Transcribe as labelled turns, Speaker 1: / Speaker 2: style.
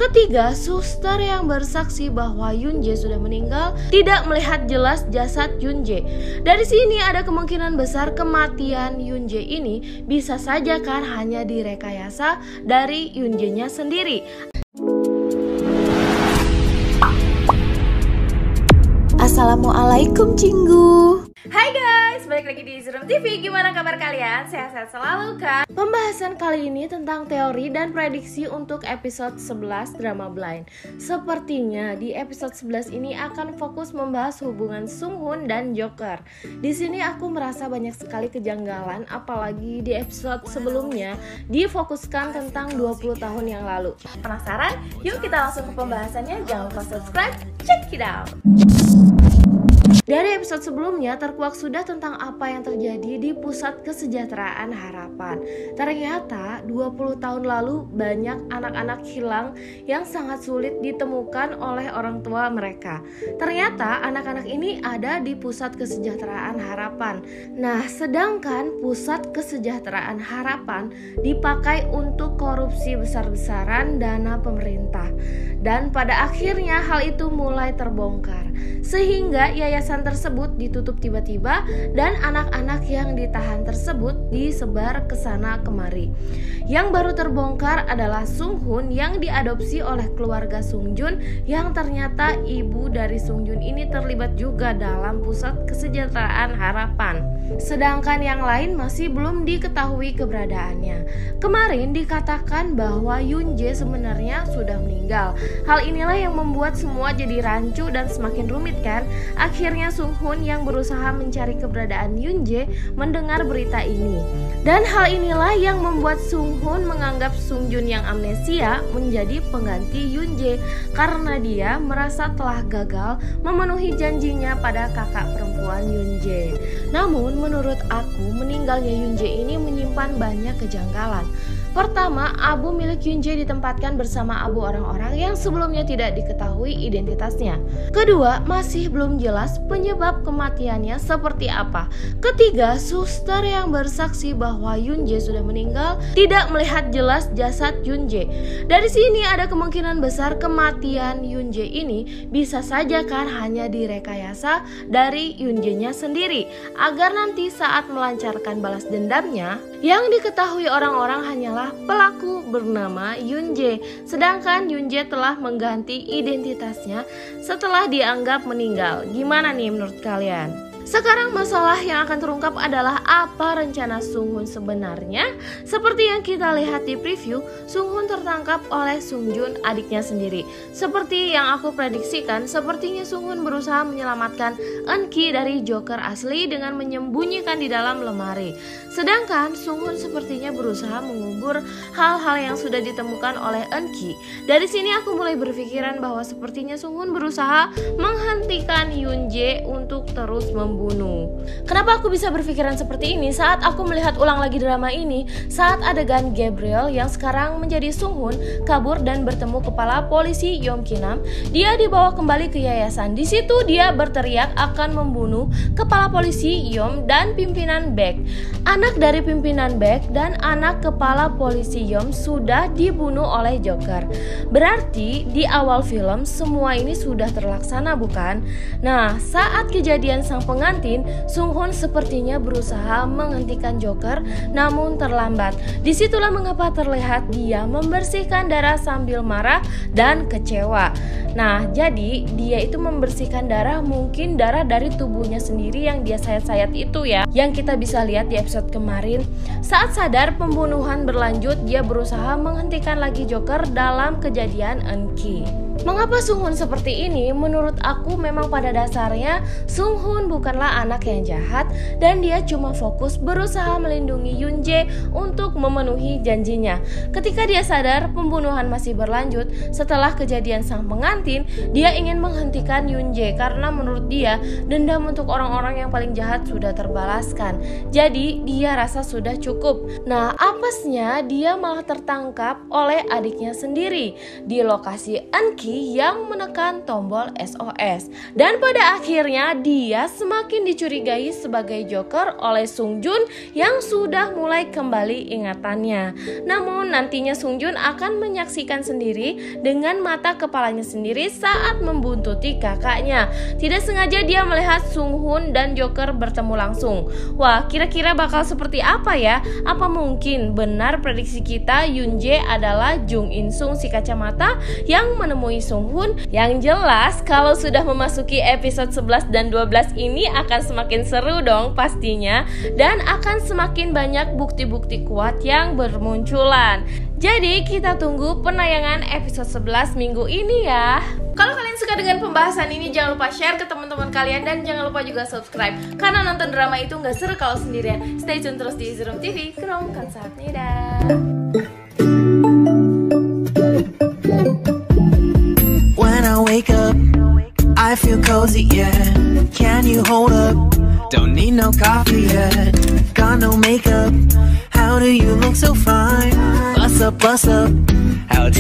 Speaker 1: Ketiga, suster yang bersaksi bahwa Yoon Jae sudah meninggal tidak melihat jelas jasad Yoon Jae. Dari sini ada kemungkinan besar kematian Yoon Jae ini bisa saja kan hanya direkayasa dari Yoon Jae-nya sendiri.
Speaker 2: Assalamualaikum Cinggu.
Speaker 1: Hai guys, balik lagi di Zerum TV. Gimana kabar kalian? Sehat-sehat selalu kan? Pembahasan kali ini tentang teori dan prediksi untuk episode 11 drama Blind. Sepertinya di episode 11 ini akan fokus membahas hubungan Sung Hoon dan Joker. Di sini aku merasa banyak sekali kejanggalan, apalagi di episode sebelumnya difokuskan tentang 20 tahun yang lalu. Penasaran? Yuk kita langsung ke pembahasannya. Jangan lupa subscribe, check it out. Dari episode sebelumnya terkuak sudah tentang apa yang terjadi di Pusat Kesejahteraan Harapan. Ternyata 20 tahun lalu banyak anak-anak hilang yang sangat sulit ditemukan oleh orang tua mereka. Ternyata anak-anak ini ada di Pusat Kesejahteraan Harapan. Nah, sedangkan Pusat Kesejahteraan Harapan dipakai untuk korupsi besar-besaran dana pemerintah. Dan pada akhirnya hal itu mulai terbongkar. Sehingga yayasan tersebut ditutup tiba-tiba dan anak-anak yang ditahan tersebut disebar ke sana kemari. Yang baru terbongkar adalah Sung Hoon yang diadopsi oleh keluarga Sung Joon, yang ternyata ibu dari Sung Joon ini terlibat juga dalam Pusat Kesejahteraan Harapan. Sedangkan yang lain masih belum diketahui keberadaannya. Kemarin dikatakan bahwa Yoon Jae sebenarnya sudah meninggal. Hal inilah yang membuat semua jadi rancu dan semakin rumit kan. Akhirnya Sung Hoon yang berusaha mencari keberadaan Yoon Jae mendengar berita ini. Dan hal inilah yang membuat Sung Hoon menganggap Sung Joon yang amnesia menjadi pengganti Yoon Jae karena dia merasa telah gagal memenuhi janjinya pada kakak perempuan Yoon Jae. Namun menurut aku meninggalnya Yoon Jae ini menyimpan banyak kejanggalan. Pertama, abu milik Yoon Jae ditempatkan bersama abu orang-orang yang sebelumnya tidak diketahui identitasnya. Kedua, masih belum jelas penyebab kematiannya seperti apa. Ketiga, suster yang bersaksi bahwa Yoon Jae sudah meninggal tidak melihat jelas jasad Yoon Jae. Dari sini ada kemungkinan besar kematian Yoon Jae ini bisa saja kan hanya direkayasa dari Yoon Jae-nya sendiri, agar nanti saat melancarkan balas dendamnya, yang diketahui orang-orang hanyalah pelaku bernama Yoon Jae. Sedangkan Yoon Jae telah mengganti identitasnya setelah dianggap meninggal. Gimana nih menurut kalian? Sekarang masalah yang akan terungkap adalah apa rencana Sung Hoon sebenarnya. Seperti yang kita lihat di preview, Sung Hoon tertangkap oleh Sung Joon, adiknya sendiri. Seperti yang aku prediksikan, sepertinya Sung Hoon berusaha menyelamatkan Eun Ki dari Joker asli dengan menyembunyikan di dalam lemari. Sedangkan Sung Hoon sepertinya berusaha mengubur hal-hal yang sudah ditemukan oleh Eun Ki. Dari sini aku mulai berpikiran bahwa sepertinya Sung Hoon berusaha menghentikan Yoon Jae untuk terus membunuh. Kenapa aku bisa berpikiran seperti ini? Saat aku melihat ulang lagi drama ini, saat adegan Gabriel yang sekarang menjadi Sung Hoon kabur dan bertemu kepala polisi Yeom Ki Nam, dia dibawa kembali ke yayasan. Di situ dia berteriak akan membunuh kepala polisi Yeom dan pimpinan Baek. Anak dari pimpinan Baek dan anak kepala polisi Yeom sudah dibunuh oleh Joker. Berarti di awal film semua ini sudah terlaksana, bukan? Nah, saat kejadian sang pengantin, Sung Hoon sepertinya berusaha menghentikan Joker, namun terlambat. Disitulah mengapa terlihat dia membersihkan darah sambil marah dan kecewa. Nah, jadi dia itu membersihkan darah, mungkin darah dari tubuhnya sendiri yang dia sayat-sayat itu ya, yang kita bisa lihat di episode kemarin. Saat sadar pembunuhan berlanjut, dia berusaha menghentikan lagi Joker dalam kejadian Eun Ki. Mengapa Sung Hoon seperti ini? Menurut aku memang pada dasarnya Sung Hoon bukanlah anak yang jahat dan dia cuma fokus berusaha melindungi Yoon Jae untuk memenuhi janjinya. Ketika dia sadar pembunuhan masih berlanjut setelah kejadian sang pengantin, dia ingin menghentikan Yoon Jae karena menurut dia dendam untuk orang-orang yang paling jahat sudah terbalaskan. Jadi dia rasa sudah cukup. Nah, apesnya dia malah tertangkap oleh adiknya sendiri di lokasi Eun Ki. lagi yang menekan tombol SOS. Dan pada akhirnya dia semakin dicurigai sebagai Joker oleh Sung Joon yang sudah mulai kembali ingatannya. Namun nantinya Sung Joon akan menyaksikan sendiri dengan mata kepalanya sendiri saat membuntuti kakaknya. Tidak sengaja dia melihat Sung Hoon dan Joker bertemu langsung. Wah, kira-kira bakal seperti apa ya? Apa mungkin benar prediksi kita Yoon Jae adalah Jung In Sung si kacamata yang menemui Sung Hoon? Yang jelas kalau sudah memasuki episode 11 dan 12 ini akan semakin seru dong pastinya, dan akan semakin banyak bukti-bukti kuat yang bermunculan. Jadi kita tunggu penayangan episode 11 minggu ini ya. Kalau kalian suka dengan pembahasan ini, jangan lupa share ke teman-teman kalian dan jangan lupa juga subscribe, karena nonton drama itu gak seru kalau sendirian. Stay tune terus di Easy Room TV. Krom kamsahamnida.
Speaker 2: When I wake up, I feel cozy, yeah. Can you hold up? Don't need no coffee yet. Got no makeup. How do you look so fine? Bust up, bust up. How did